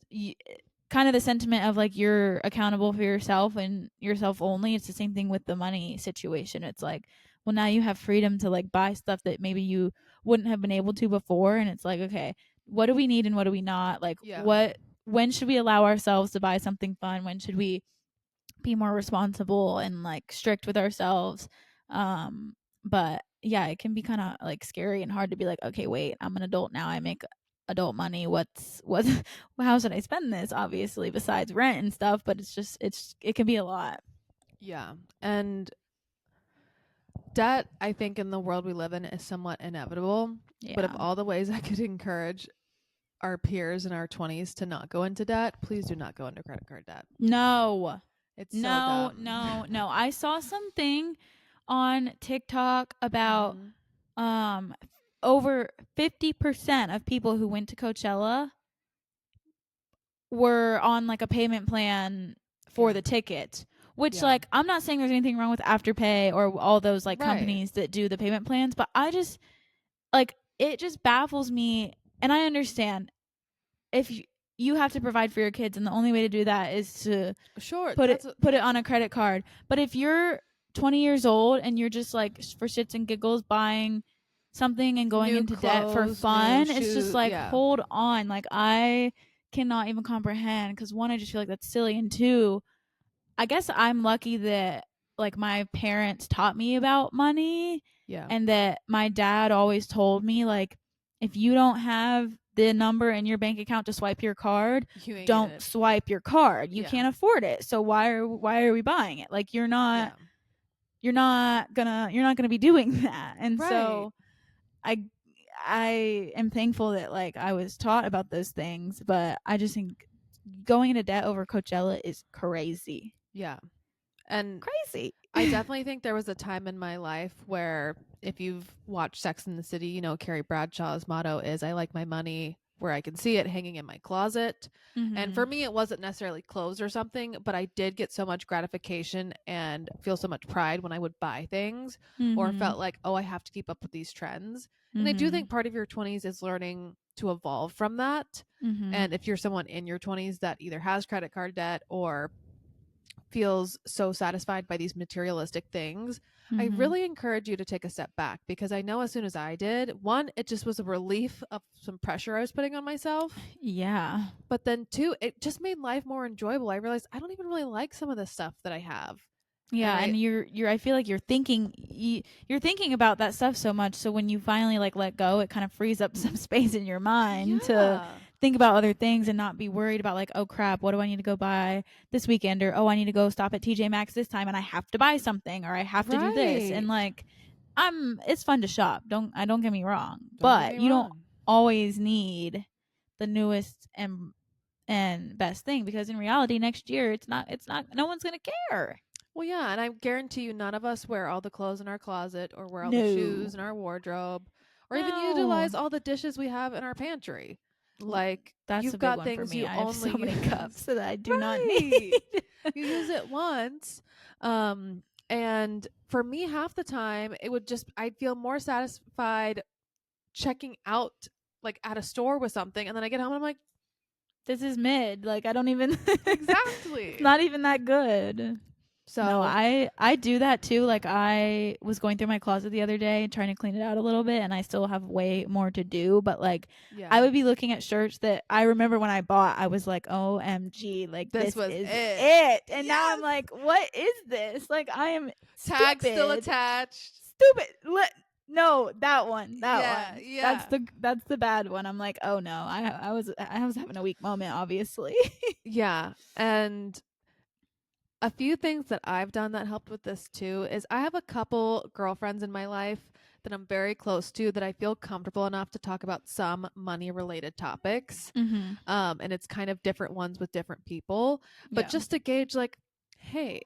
kind of the sentiment of like you're accountable for yourself and yourself only. It's the same thing with the money situation. It's like, well, now you have freedom to like buy stuff that maybe you wouldn't have been able to before. And it's like, okay, what do we need and what do we not? Like, Yeah. when should we allow ourselves to buy something fun? When should we be more responsible and like strict with ourselves? But yeah, it can be kind of like scary and hard to be like, okay, wait, I'm an adult now. I make adult money. What how should I spend this? Obviously, besides rent and stuff, but it can be a lot. Yeah. And debt, I think, in the world we live in is somewhat inevitable. But of Yeah. all the ways I could encourage our peers in our 20s to not go into debt, please do not go into credit card debt. No. It's so No, dumb. no, no. I saw something on TikTok about Mm-hmm. um over 50% of people who went to Coachella were on like a payment plan for Yeah. the tickets. Which Yeah. like I'm not saying there's anything wrong with Afterpay or all those like Right. companies that do the payment plans, but I just like it just baffles me, and I understand if you have to provide for your kids and the only way to do that is to Sure. put it on a credit card. But if you're 20 years old and you're just like for shits and giggles buying something and going New into debt for clothes, new fun, it's just shoes. like Yeah. hold on. Like I cannot even comprehend because one, I just feel like that's silly, and two, I guess I'm lucky that like my parents taught me about money Yeah. and that my dad always told me like if you don't have the number in your bank account to swipe your card, You ain't getting don't it. swipe your card. You Yeah. can't afford it. So why are we buying it? Like you're not gonna be doing that. And Right. so I am thankful that like I was taught about those things, but I just think going into debt over Coachella is crazy. Yeah. And Crazy. I definitely think there was a time in my life where, if you've watched Sex in the City, you know Carrie Bradshaw's motto is "I like my money where I can see it, hanging in my closet." And for me, it wasn't necessarily clothes or something, but I did get so much gratification and feel so much pride when I would buy things or felt like, oh, I have to keep up with these trends. And I do think part of your 20s is learning to evolve from that. And if you're someone in your 20s that either has credit card debt or feels so satisfied by these materialistic things, I really encourage you to take a step back, because I know as soon as I did, one, it just was a relief of some pressure I was putting on myself. Yeah. But then two, it just made life more enjoyable. I realized I don't even really like some of the stuff that I have. Yeah, and you're I feel like you're thinking about that stuff so much, so when you finally like let go, it kind of frees up some space in your mind to think about other things and not be worried about like, oh crap, what do I need to go buy this weekend, or oh, I need to go stop at TJ Maxx this time and I have to buy something, or I have to do this. And like it's fun to shop. Don't get me wrong. But you don't always need the newest and best thing, because in reality next year it's not no one's going to care. Well, yeah, and I guarantee you none of us wear all the clothes in our closet or wear all No. the shoes in our wardrobe or even utilize all the dishes we have in our pantry. Like, that's you've a big got one things for me. you I have only so many use. cups that I do not need. You use it once. And for me, half the time it would just, I'd feel more satisfied checking out like at a store with something, and then I get home and I'm like, this is mid. Like I don't even exactly. It's not even that good. So no, I do that too. Like I was going through my closet the other day and trying to clean it out a little bit, and I still have way more to do. But like, I would be looking at shirts that I remember when I bought, I was like, OMG, like this was is it. And now I'm like, what is this? Like I am tag stupid. still attached. Stupid. No, that one. That one. Yeah. That's the bad one. I'm like, oh no, I was having a weak moment, obviously. Yeah, and a few things that I've done that helped with this too is I have a couple girlfriends in my life that I'm very close to that I feel comfortable enough to talk about some money related topics. And it's kind of different ones with different people, but just to gauge like, hey,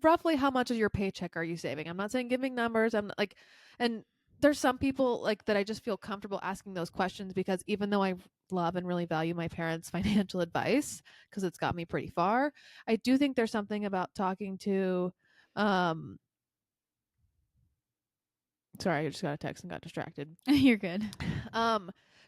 roughly how much of your paycheck are you saving? I'm not saying giving numbers. I'm like, and there's some people like that I just feel comfortable asking those questions, because even though I love and really value my parents' financial advice because it's got me pretty far, I do think there's something about talking to sorry, I just got a text and got distracted. You're good.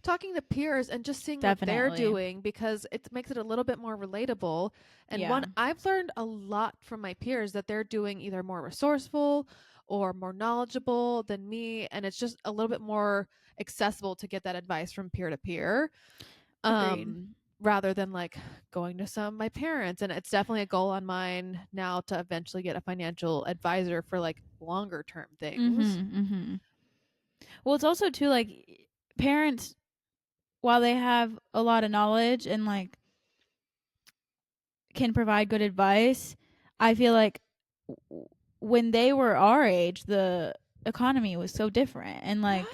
Talking to peers and just seeing what they're doing, because it makes it a little bit more relatable. And one, I've learned a lot from my peers that they're doing either more resourceful or more knowledgeable than me, and it's just a little bit more accessible to get that advice from peer to peer, rather than like going to my parents. And it's definitely a goal on mine now to eventually get a financial advisor for like longer term things. Well, it's also too like parents, while they have a lot of knowledge and like can provide good advice, I feel like when they were our age, the economy was so different, and like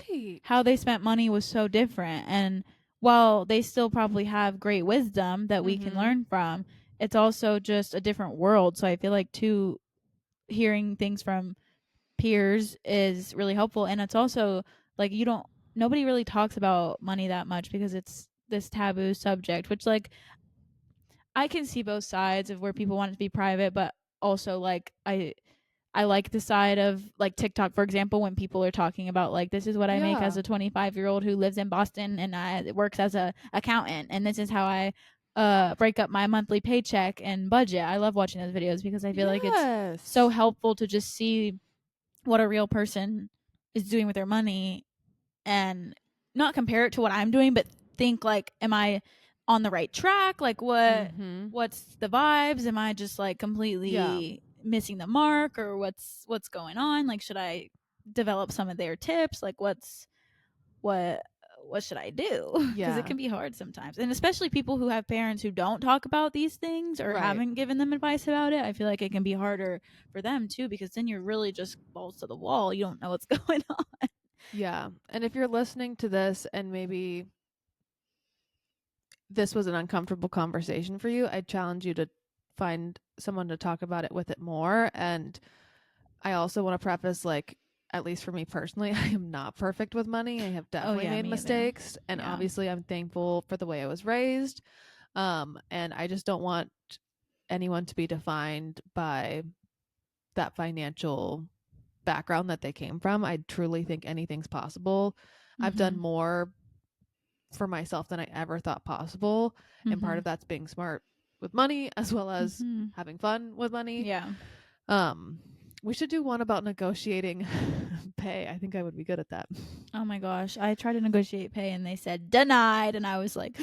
how they spent money was so different. And while they still probably have great wisdom that we can learn from, it's also just a different world. So I feel like too, hearing things from peers is really helpful. And it's also like nobody really talks about money that much because it's this taboo subject, which like I can see both sides of where people want it to be private, but also like I like the side of like TikTok, for example, when people are talking about like, this is what I make as a 25-year-old who lives in Boston and I works as a accountant, and this is how I break up my monthly paycheck and budget. I love watching those videos because I feel like it's so helpful to just see what a real person is doing with their money and not compare it to what I'm doing, but think like, am I on the right track? Like what's the vibes? Am I just like completely missing the mark, or what's going on? Like, should I develop some of their tips? Like what's what should I do? Because Yeah. it can be hard sometimes, and especially people who have parents who don't talk about these things or Right. haven't given them advice about it. I feel like it can be harder for them too, because then you're really just balls to the wall. You don't know what's going on. Yeah. And if you're listening to this and maybe this was an uncomfortable conversation for you, I'd challenge you to find someone to talk about it with it more. And I also want to preface, like, at least for me personally, I am not perfect with money. I have definitely made me either. mistakes. And Yeah. obviously I'm thankful for the way I was raised. And I just don't want anyone to be defined by that financial background that they came from. I truly think anything's possible. I've done more for myself than I ever thought possible. And part of that's being smart with money as well as having fun with money. Yeah. We should do one about negotiating pay. I think I would be good at that. Oh my gosh. I tried to negotiate pay and they said denied, and I was like,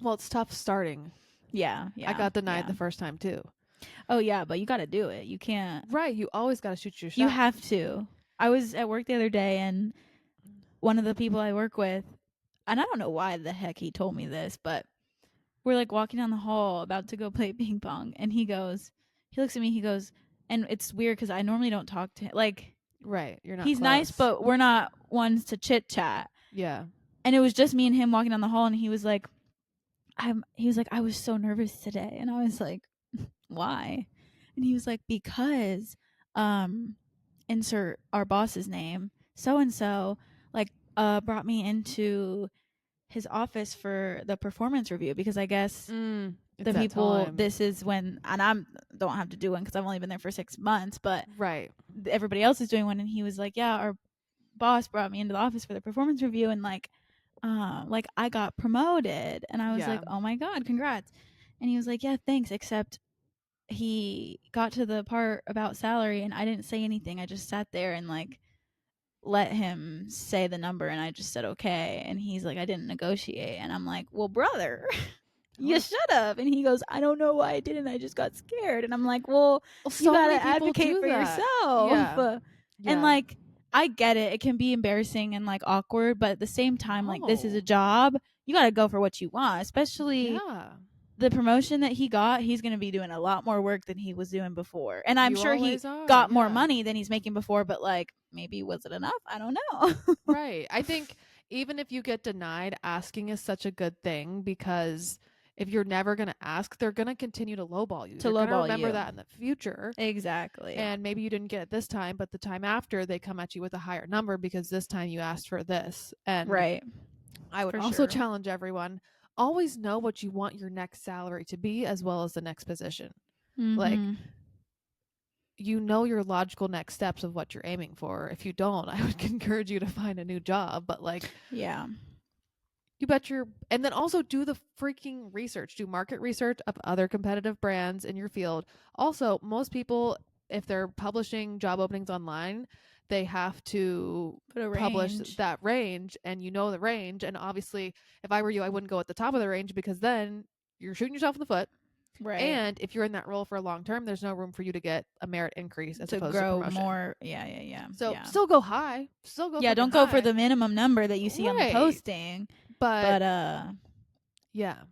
well, it's tough starting. Yeah. I got denied the first time too. Oh yeah, but you got to do it. You can't. Right. You always got to shoot your shot. You have to. I was at work the other day, and one of the people I work with, and I don't know why the heck he told me this, but we're like walking down the hall about to go play ping pong, and he looks at me, he goes, and it's weird because I normally don't talk to him. Like, right. You're not he's close. nice, but we're not ones to chit chat. Yeah. And it was just me and him walking down the hall, and he was like, I was so nervous today. And I was like, why? And he was like, because insert our boss's name, so and so, like, brought me into his office for the performance review, because I guess the people time. This is when, and I don't have to do one because I've only been there for 6 months, but right, everybody else is doing one. And he was like, yeah, our boss brought me into the office for the performance review, and like I got promoted. And I was like, oh my god, congrats. And he was like, yeah, thanks, except he got to the part about salary and I didn't say anything. I just sat there and like let him say the number, and I just said okay. And he's like, I didn't negotiate. And I'm like, well, brother, you should have. And he goes, I don't know why I didn't, I just got scared. And I'm like, well so you gotta advocate for yourself. Yeah. And like, I get it, it can be embarrassing and like awkward, but at the same time, like, this is a job. You gotta go for what you want, especially the promotion that he got. He's going to be doing a lot more work than he was doing before. And I'm sure he got more money than he's making before, but like, maybe was it enough? I don't know. Right. I think even if you get denied, asking is such a good thing, because if you're never going to ask, they're going to continue to lowball you. They're going to remember that in the future. Exactly. And maybe you didn't get it this time, but the time after, they come at you with a higher number because this time you asked for this. And right. I would also challenge everyone, always know what you want your next salary to be as well as the next position. Like, you know your logical next steps of what you're aiming for. If you don't, I would encourage you to find a new job. But like, yeah, you bet and then also do the freaking research. Do market research of other competitive brands in your field. Also, most people, if they're publishing job openings online, they have to publish that range, and you know the range. And obviously, if I were you, I wouldn't go at the top of the range, because then you're shooting yourself in the foot. Right. And if you're in that role for a long term, there's no room for you to get a merit increase as to opposed grow to promotion. More. Yeah. So still go high. Still go. Yeah, don't go for the minimum number that you see on the posting. But yeah.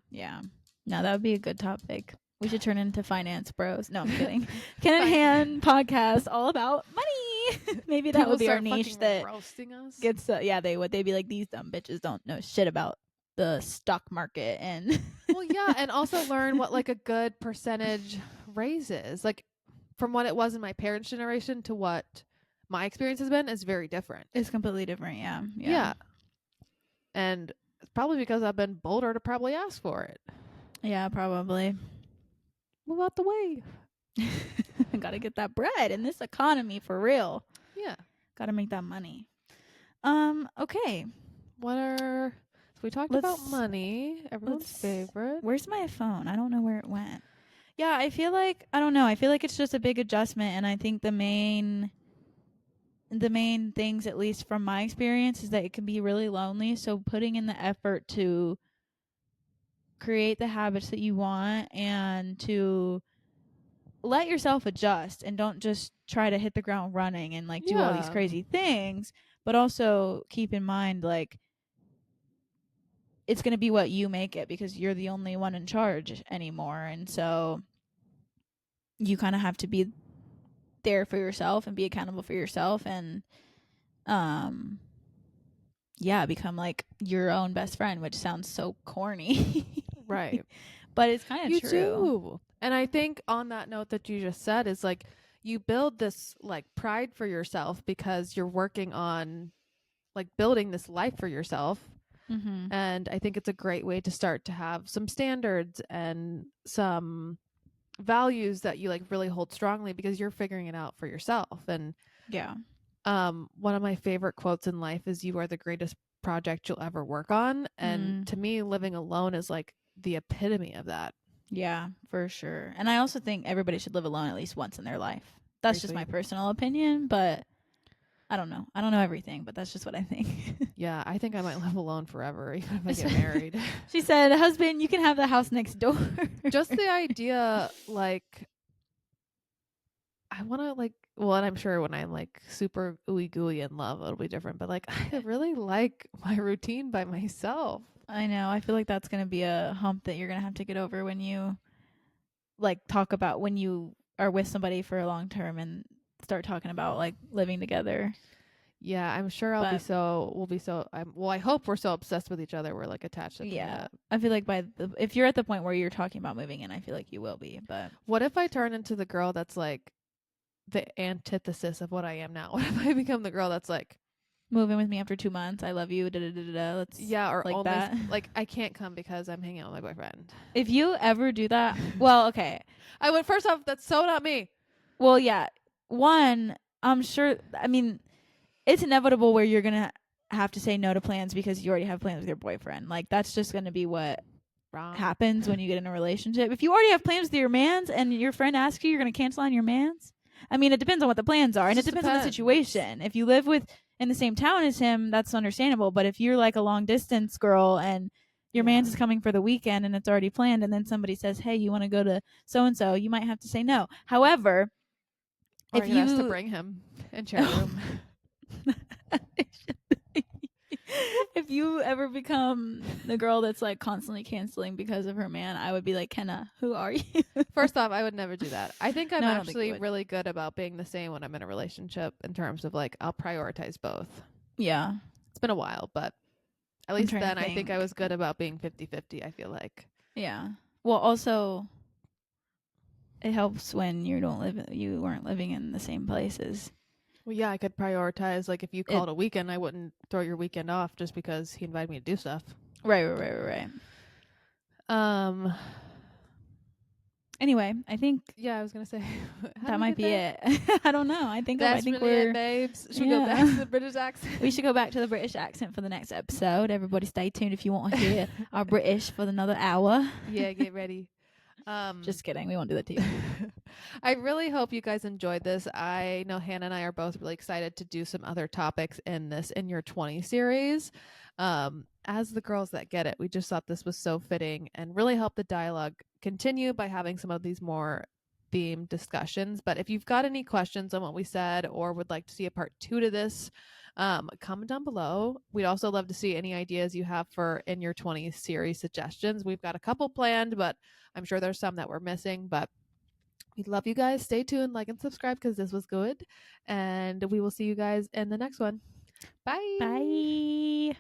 No, that would be a good topic. We should turn into finance bros. No, I'm kidding. Can in Hand podcast all about money. Maybe that would be our niche that roasting us. Gets they would. They'd be like, these dumb bitches don't know shit about the stock market. And well, yeah, and also learn what like a good percentage raise is. Like, from what it was in my parents' generation to what my experience has been is very different. It's completely different. Yeah. And it's probably because I've been bolder to probably ask for it. Yeah, probably. Move out the way. I gotta get that bread in this economy for real. Yeah. Gotta make that money. Okay. So we talked about money, everyone's favorite. Where's my phone? I don't know where it went. Yeah, I feel like, I don't know. I feel like it's just a big adjustment, and I think the main things, at least from my experience, is that it can be really lonely. So putting in the effort to create the habits that you want and to let yourself adjust, and don't just try to hit the ground running and like do all these crazy things, but also keep in mind, like, it's going to be what you make it because you're the only one in charge anymore. And so you kind of have to be there for yourself and be accountable for yourself, and um yeah, become like your own best friend, which sounds so corny. Right. But it's kind of You true. do. And I think on that note that you just said is like you build this like pride for yourself because you're working on like building this life for yourself. Mhm. And I think it's a great way to start to have some standards and some values that you like really hold strongly because you're figuring it out for yourself. And Yeah. one of my favorite quotes in life is you are the greatest project you'll ever work on. And Mm. to me, living alone is like the epitome of that. Yeah, for sure. And I also think everybody should live alone at least once in their life. That's Very just my sweet. personal opinion, but I don't know. I don't know everything, but that's just what I think. Yeah, I think I might live alone forever, even if I get married. She said, "Husband, you can have the house next door." Just the idea, like, I want to, like, well, and I'm sure when I'm like super ooey gooey in love, it'll be different, but like, I really like my routine by myself. I know. I feel like that's going to be a hump that you're going to have to get over when you like talk about when you are with somebody for a long term and start talking about like living together. Yeah, I'm sure But we'll be so, well, I hope we're so obsessed with each other. We're like attached at the yeah, hip. I feel like if you're at the point where you're talking about moving in, I feel like you will be. But What if I turn into the girl that's like the antithesis of what I am now? What if I become the girl that's like, moving with me after 2 months, I love you. Da da da da da. Let's yeah, or like only that. like I can't come because I'm hanging out with my boyfriend. If you ever do that, well, okay. I would first off, that's so not me. Well, yeah. One, I'm sure. I mean, it's inevitable where you're gonna have to say no to plans because you already have plans with your boyfriend. Like that's just gonna be what Wrong. happens when you get in a relationship. If you already have plans with your mans and your friend asks you, you're gonna cancel on your mans. I mean, it depends on what the plans are, It and it just depends on the depends. situation. If you live with in the same town as him, that's understandable. But if you're like a long distance girl and your Yeah. man's is coming for the weekend and it's already planned, and then somebody says, "Hey, you want to go to so and so?" You might have to say no. However, Or I if could ask to you bring him and share a room. if you ever become the girl that's like constantly canceling because of her man, I would be like, Kenna, who are you? First off, I would never do that. I think I'm No, I don't think you actually would. really good about being the same when I'm in a relationship in terms of like I'll prioritize both. Yeah, It's been a while, but at I'm least trying to then I think I think. was good about being 50-50, I feel like. Yeah. Well, also, it helps when you weren't living in the same places. Well, yeah, I could prioritize. Like, if you It called a weekend, I wouldn't throw your weekend off just because he invited me to do stuff. right. Um, Anyway, I think yeah, I was gonna say, how did that we might get be there? it. I don't know. I That's think really it, we're babes. Should we go back to yeah. the British accent? We should go back to the British accent for the next episode. Everybody, stay tuned if you want to hear our British for another hour. Yeah, get ready. Just kidding. We won't do that to you. I really hope you guys enjoyed this. I know Hannah and I are both really excited to do some other topics in this In Your 20s series. As the girls that get it, we just thought this was so fitting and really help the dialogue continue by having some of these more themed discussions. But if you've got any questions on what we said or would like to see a part 2 to this, comment down below. We'd also love to see any ideas you have for In Your 20s series suggestions. We've got a couple planned, but I'm sure there's some that we're missing. But we love you guys. Stay tuned, like and subscribe because this was good. And we will see you guys in the next one. Bye. Bye.